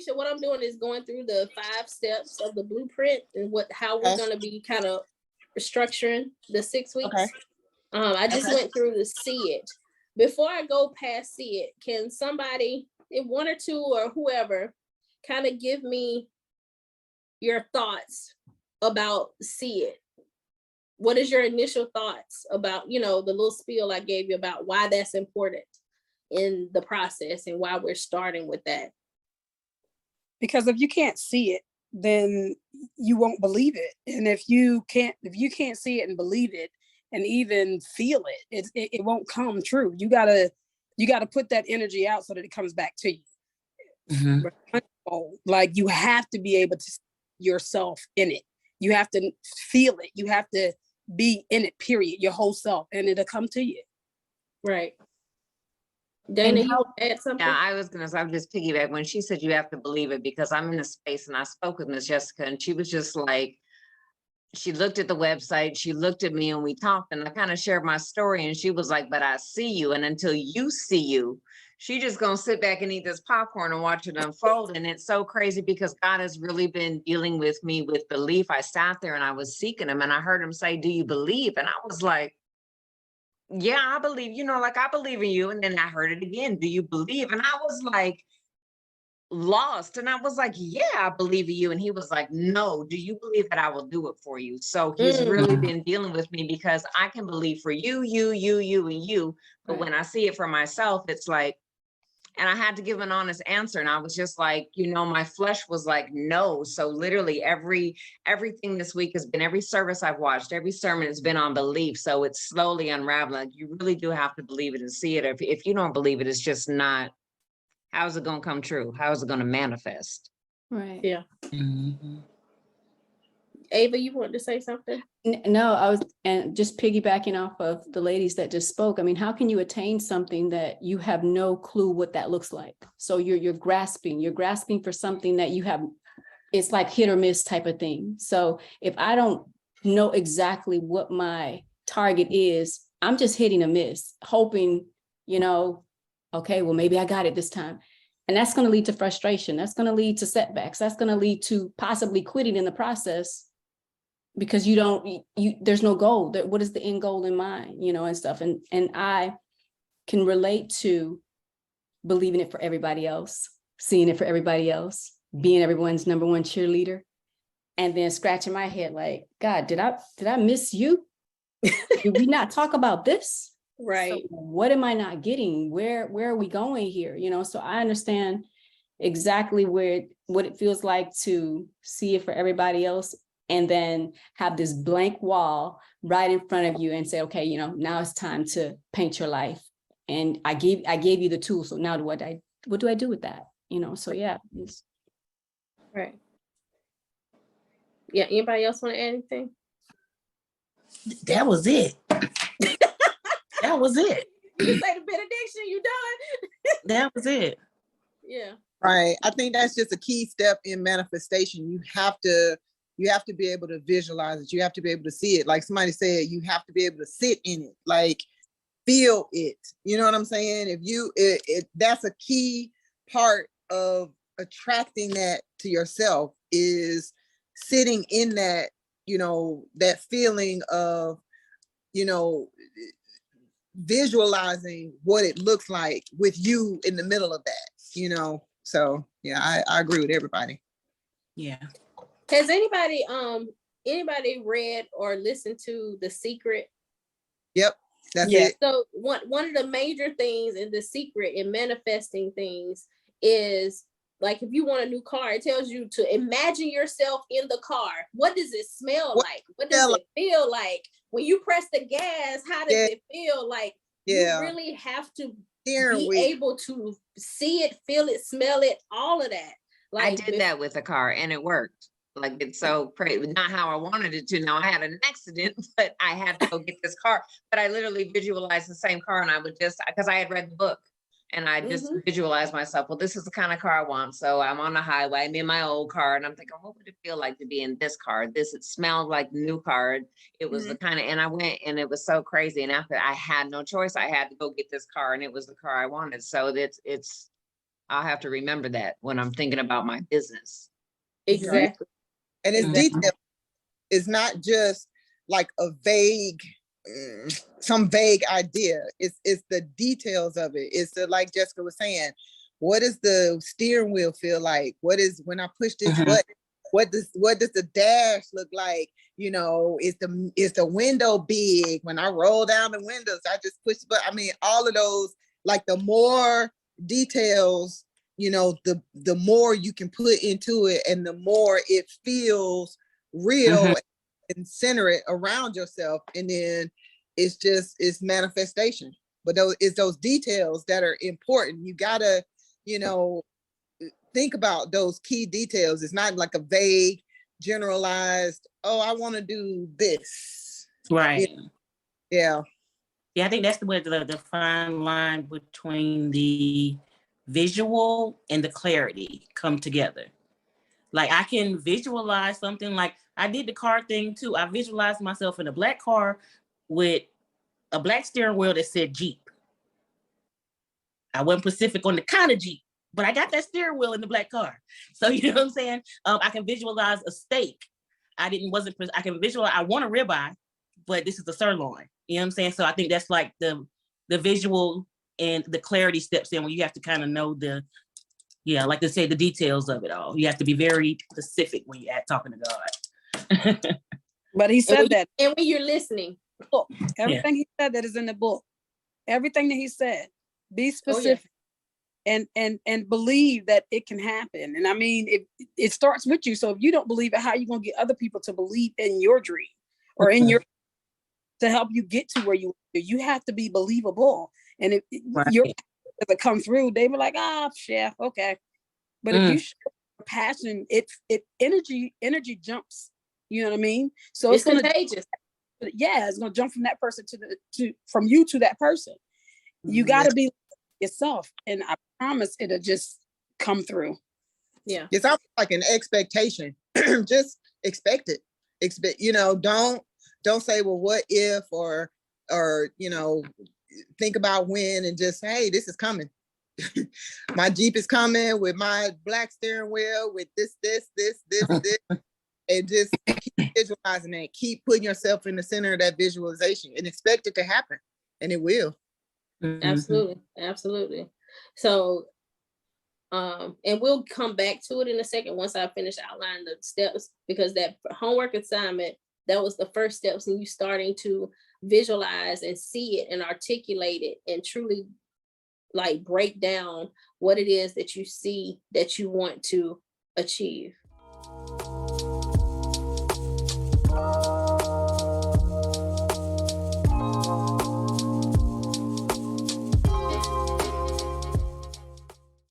Keisha, what I'm doing is going through the 5 steps of the blueprint and how we're going to be kind of structuring the 6 weeks. Okay. I just went through the see it. Before I go past see it, can somebody, if one or two or whoever, kind of give me your thoughts about see it? What is your initial thoughts about, the little spiel I gave you about why that's important in the process and why we're starting with that? Because if you can't see it, then you won't believe it. And if you can't see it and believe it and even feel it won't come true. You gotta put that energy out so that it comes back to you. Mm-hmm. Like you have to be able to see yourself in it. You have to feel it. You have to be in it, period, your whole self, and it'll come to you. Right. Dana, you add something? Yeah, I was just piggyback when she said you have to believe it, because I'm in a space and I spoke with Miss Jessica and she was just like, she looked at the website, she looked at me and we talked and I kind of shared my story and she was like, but I see you. And until you see you, she just gonna sit back and eat this popcorn and watch it unfold. And it's so crazy because God has really been dealing with me with belief. I sat there and I was seeking him and I heard him say, do you believe? And I was like, yeah, I believe, I believe in you. And then I heard it again. Do you believe? And I was like lost. And I was like, yeah, I believe in you. And he was like, no, do you believe that I will do it for you? So he's really been dealing with me because I can believe for you, and you. But when I see it for myself, it's like, and I had to give an honest answer. And I was just like, my flesh was like, no. So literally everything this week has been, every service I've watched, every sermon has been on belief. So it's slowly unraveling. You really do have to believe it and see it. If you don't believe it, it's just not, how's it going to come true? How is it going to manifest? Right. Yeah. Ava, you wanted to say something? No, I was, and just piggybacking off of the ladies that just spoke. I mean, how can you attain something that you have no clue what that looks like? So you're grasping for something that you have, it's like hit or miss type of thing. So if I don't know exactly what my target is, I'm just hitting a miss, hoping, okay, well, maybe I got it this time. And that's going to lead to frustration. That's going to lead to setbacks. That's going to lead to possibly quitting in the process. Because there's no goal. What is the end goal in mind, and stuff. And I can relate to believing it for everybody else, seeing it for everybody else, being everyone's number one cheerleader, and then scratching my head like, God, did I miss you? Did we not talk about this? Right. So what am I not getting? Where are we going here? So I understand exactly what it feels like to see it for everybody else. And then have this blank wall right in front of you and say, okay, now it's time to paint your life. And I gave you the tools. So now what do I do with that? So yeah. Right. Yeah. Anybody else want to add anything? That was it. That was it. You say the benediction, you done? That was it. Yeah. Right. I think that's just a key step in manifestation. You have to be able to visualize it. You have to be able to see it. Like somebody said, you have to be able to sit in it, like feel it. You know what I'm saying? That's a key part of attracting that to yourself, is sitting in that, that feeling of, visualizing what it looks like with you in the middle of that, So yeah, I agree with everybody. Yeah. Has anybody read or listened to The Secret? Yep, that's it. So one of the major things in The Secret in manifesting things is, like, if you want a new car, it tells you to imagine yourself in the car. What does it smell like? What does it feel like? When you press the gas, how does it feel like? You really have to be able to see it, feel it, smell it, all of that. Like, I did that with a car and it worked. Like, it's so crazy. Not how I wanted it to. Now I had an accident, but I had to go get this car. But I literally visualized the same car, and I would just, because I had read the book, and I just visualized myself. Well, this is the kind of car I want. So I'm on the highway. I'm in my old car, and I'm thinking, what would it feel like to be in this car? It smelled like the new car. It was the kind of, and I went, and it was so crazy. And after, I had no choice. I had to go get this car, and it was the car I wanted. So it's I'll have to remember that when I'm thinking about my business. Exactly. And it's Mhm. detailed. It's not just like a vague, some vague idea. It's the details of it. It's the, like Jessica was saying, what does the steering wheel feel like? What is, when I push this Mhm. button, what does the dash look like? You know, is the window big? When I roll down the windows, I just push, but I mean, all of those, like the more details, you know, the more you can put into it and the more it feels real, Mhm. and center it around yourself. And then it's manifestation. But it's those details that are important. You gotta, you know, think about those key details. It's not like a vague, generalized, oh, I want to do this. Right. Yeah. Yeah, I think that's where the fine line between the visual and the clarity come together. Like I can visualize something, like I did the car thing too. I visualized myself in a black car with a black steering wheel that said Jeep. I wasn't specific on the kind of Jeep, but I got that steering wheel in the black car. So you know what I'm saying? I can visualize a steak. I can visualize, I want a ribeye, but this is the sirloin. You know what I'm saying? So I think that's like the visual and the clarity steps in when you have to kind of know like to say, the details of it all. You have to be very specific when you're talking to God. But he said that And when you're listening. book, everything he said that is in the book, everything that he said, be Oh, yeah. specific and believe that it can happen. And I mean, it starts with you. So if you don't believe it, how are you going to get other people to believe in your dream or in your, to help you get to where you have to be believable. And if your that come through, they were like, chef, okay. But if you show passion, it energy jumps. You know what I mean? So It's gonna, contagious. yeah, it's gonna jump from that person from you to that person. You gotta be yourself, and I promise it'll just come through. Yeah. It's almost like an expectation. Just expect it. You know, don't say, well, what if, or you know, think about when, and just, hey, this is coming. My Jeep is coming with my black steering wheel with this, and just keep visualizing that. Keep putting yourself in the center of that visualization and expect it to happen, and it will. Absolutely. So, and we'll come back to it in a second once I finish outlining the steps, because that homework assignment, that was the first steps in you starting to visualize and see it and articulate it and truly like break down what it is that you see that you want to achieve.